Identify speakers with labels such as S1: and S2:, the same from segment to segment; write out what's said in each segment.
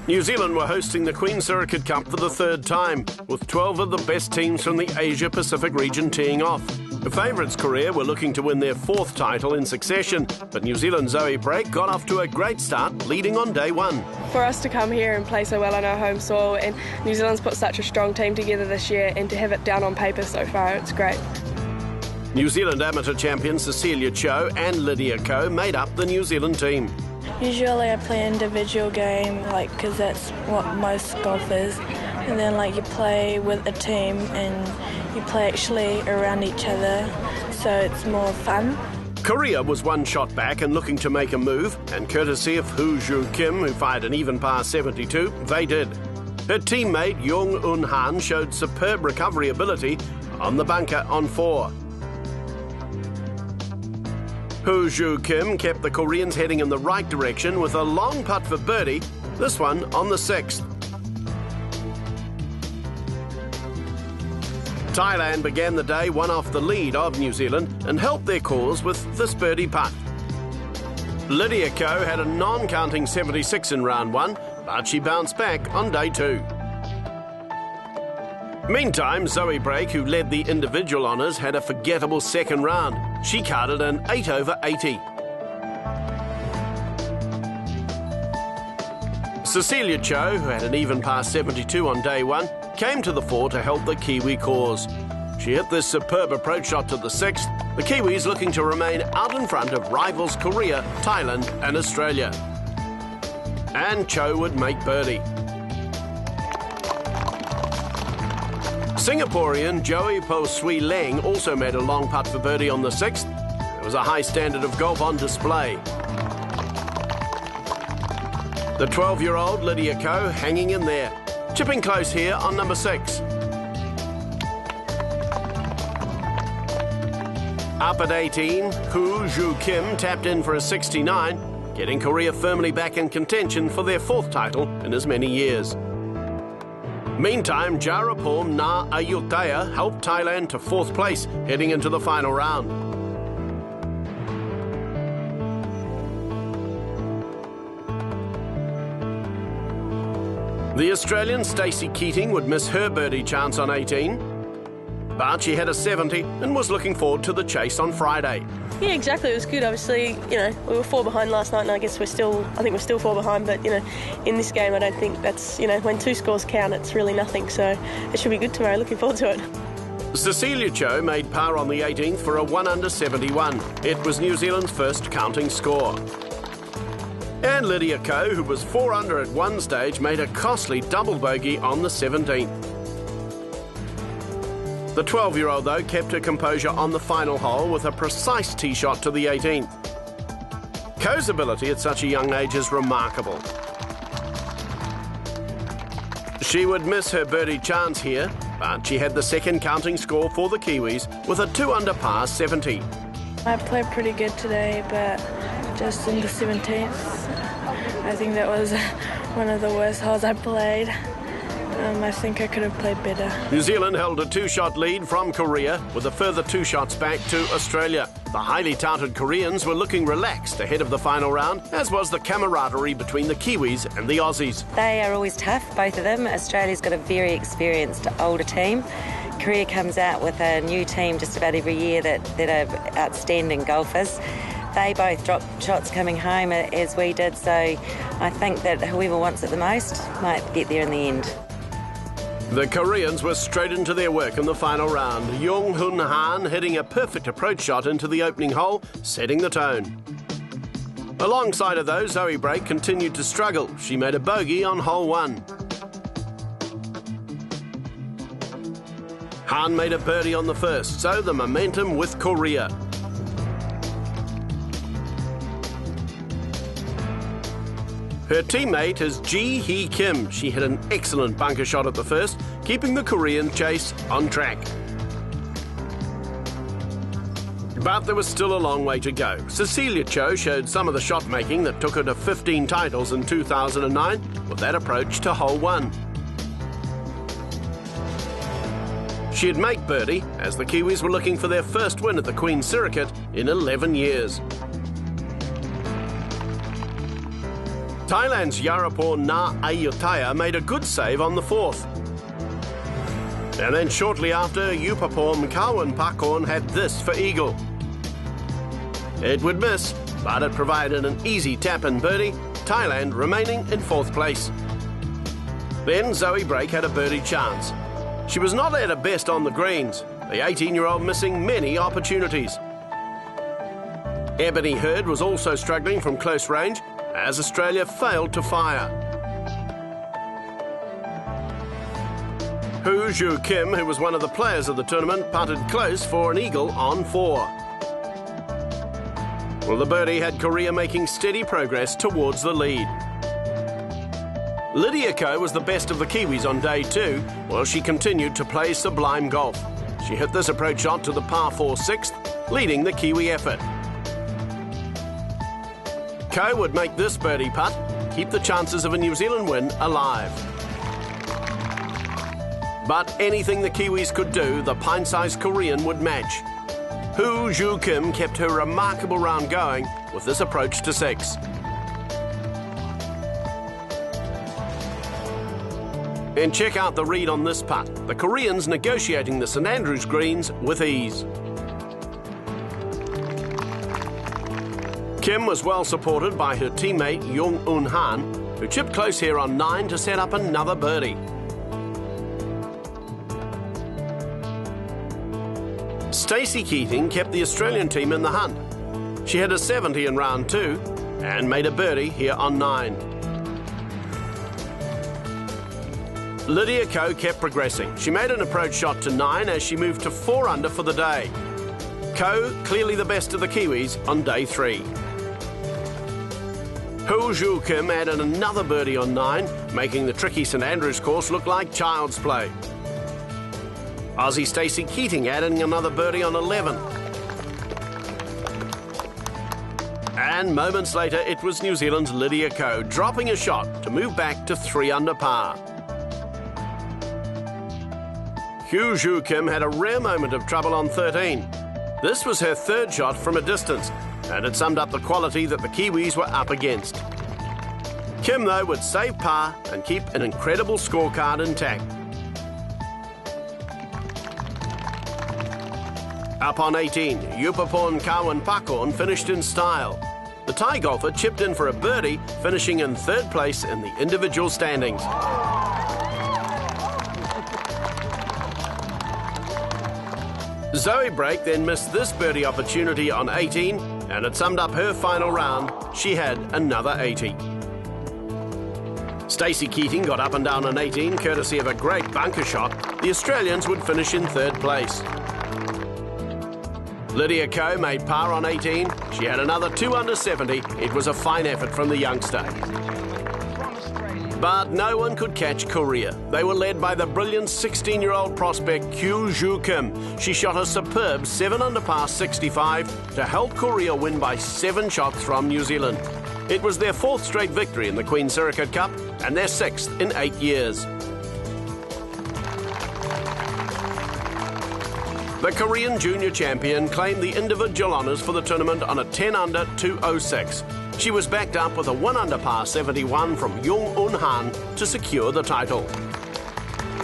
S1: New Zealand were hosting the Queen Sirikit Cup for the third time, with 12 of the best teams from the Asia-Pacific region teeing off. The favourites, Korea, were looking to win their fourth title in succession, but New Zealand's Zoe Brake got off to a great start, leading on day one.
S2: For us to come here and play so well on our home soil, and New Zealand's put such a strong team together this year, and to have it down on paper so far, it's great.
S1: New Zealand amateur champions Cecilia Cho and Lydia Ko made up the New Zealand team.
S3: Usually I play individual game, because that's what most golf is. And then you play with a team and you play actually around each other, so it's more fun.
S1: Korea was one shot back and looking to make a move, and courtesy of Hoo-Joo Kim, who fired an even par 72, they did. Her teammate Jung Eun Han showed superb recovery ability on the bunker on 4. Hoo-Joo Kim kept the Koreans heading in the right direction with a long putt for birdie, this one on the 6th. Thailand began the day one off the lead of New Zealand and helped their cause with this birdie putt. Lydia Ko had a non-counting 76 in round 1, but she bounced back on day 2. Meantime, Zoe Brake, who led the individual honours, had a forgettable second round. She carded an 8 over 80. Cecilia Cho, who had an even par 72 on day 1, came to the fore to help the Kiwi cause. She hit this superb approach shot to the 6th, the Kiwis looking to remain out in front of rivals Korea, Thailand and Australia. And Cho would make birdie. Singaporean Joey Po Swee Leng also made a long putt for birdie on the 6th. There was a high standard of golf on display. The 12-year-old Lydia Ko hanging in there, chipping close here on number 6. Up at 18, Hoo-Joo Kim tapped in for a 69, getting Korea firmly back in contention for their 4th title in as many years. Meantime, Jarapom Na Ayutthaya helped Thailand to 4th place, heading into the final round. The Australian Stacey Keating would miss her birdie chance on 18, but she had a 70 and was looking forward to the chase on Friday.
S4: Yeah, exactly. It was good. Obviously, we were 4 behind last night, and I think we're still 4 behind. But in this game, I don't think that's when 2 scores count, it's really nothing. So it should be good tomorrow. Looking forward to it.
S1: Cecilia Cho made par on the 18th for a 1 under 71. It was New Zealand's first counting score. And Lydia Ko, who was 4 under at one stage, made a costly double bogey on the 17th. The 12-year-old, though, kept her composure on the final hole with a precise tee shot to the 18th. Ko's ability at such a young age is remarkable. She would miss her birdie chance here, but she had the second counting score for the Kiwis with a 2 under par 70.
S3: I played pretty good today, but just in the 17th, I think that was one of the worst holes I played. I think I could have played better.
S1: New Zealand held a 2-shot lead from Korea with a further 2 shots back to Australia. The highly touted Koreans were looking relaxed ahead of the final round, as was the camaraderie between the Kiwis and the Aussies.
S5: They are always tough, both of them. Australia's got a very experienced older team. Korea comes out with a new team just about every year that are outstanding golfers. They both dropped shots coming home as we did, so I think that whoever wants it the most might get there in the end.
S1: The Koreans were straight into their work in the final round. Jung Eun Han hitting a perfect approach shot into the opening hole, setting the tone. Alongside of those, Zoe Brake continued to struggle. She made a bogey on hole 1. Han made a birdie on the 1st, so the momentum with Korea. Her teammate is Ji Hee Kim. She hit an excellent bunker shot at the 1st, keeping the Korean chase on track. But there was still a long way to go. Cecilia Cho showed some of the shot making that took her to 15 titles in 2009 with that approach to hole 1. She'd make birdie as the Kiwis were looking for their first win at the Queen Sirikit in 11 years. Thailand's Yarapor Na Ayutthaya made a good save on the fourth. And then shortly after, Yupapom Kawan had this for eagle. It would miss, but it provided an easy tap-in birdie, Thailand remaining in fourth place. Then Zoe Brake had a birdie chance. She was not at her best on the greens, the 18-year-old missing many opportunities. Ebony Hurd was also struggling from close range as Australia failed to fire. Hu Ju Kim, who was one of the players of the tournament, putted close for an eagle on 4. Well, the birdie had Korea making steady progress towards the lead. Lydia Ko was the best of the Kiwis on day 2, while she continued to play sublime golf. She hit this approach shot to the par 4 6th, leading the Kiwi effort. Ko would make this birdie putt, keep the chances of a New Zealand win alive. But anything the Kiwis could do, the pint-sized Korean would match. Hu Ju Kim kept her remarkable round going with this approach to 6. And check out the read on this putt. The Koreans negotiating the St Andrews greens with ease. Kim was well supported by her teammate Jung Eun Han, who chipped close here on 9 to set up another birdie. Stacey Keating kept the Australian team in the hunt. She had a 70 in round 2 and made a birdie here on 9. Lydia Ko kept progressing. She made an approach shot to 9 as she moved to 4 under for the day. Ko clearly the best of the Kiwis on day 3. Hu Ju Kim added another birdie on 9, making the tricky St Andrews course look like child's play. Aussie Stacey Keating adding another birdie on 11. And moments later, it was New Zealand's Lydia Ko dropping a shot to move back to 3 under par. Hu Ju Kim had a rare moment of trouble on 13. This was her 3rd shot from a distance, and it summed up the quality that the Kiwis were up against. Kim, though, would save par and keep an incredible scorecard intact. Up on 18, Yupapon Kawan finished in style. The Thai golfer chipped in for a birdie, finishing in 3rd place in the individual standings. Zoe Brake then missed this birdie opportunity on 18, and it summed up her final round. She had another 80. Stacey Keating got up and down on 18, courtesy of a great bunker shot. The Australians would finish in 3rd place. Lydia Ko made par on 18. She had another 2 under 70. It was a fine effort from the youngster. But no one could catch Korea. They were led by the brilliant 16-year-old prospect Hu Ju Kim. She shot a superb 7 under par 65 to help Korea win by 7 shots from New Zealand. It was their 4th straight victory in the Queen Sirikit Cup and their 6th in 8 years. The Korean junior champion claimed the individual honours for the tournament on a 10 under 206. She was backed up with a 1 under par 71 from Jung Eun Han to secure the title.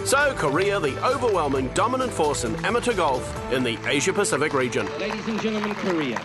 S1: So Korea, the overwhelming dominant force in amateur golf in the Asia-Pacific region.
S6: Ladies and gentlemen, Korea.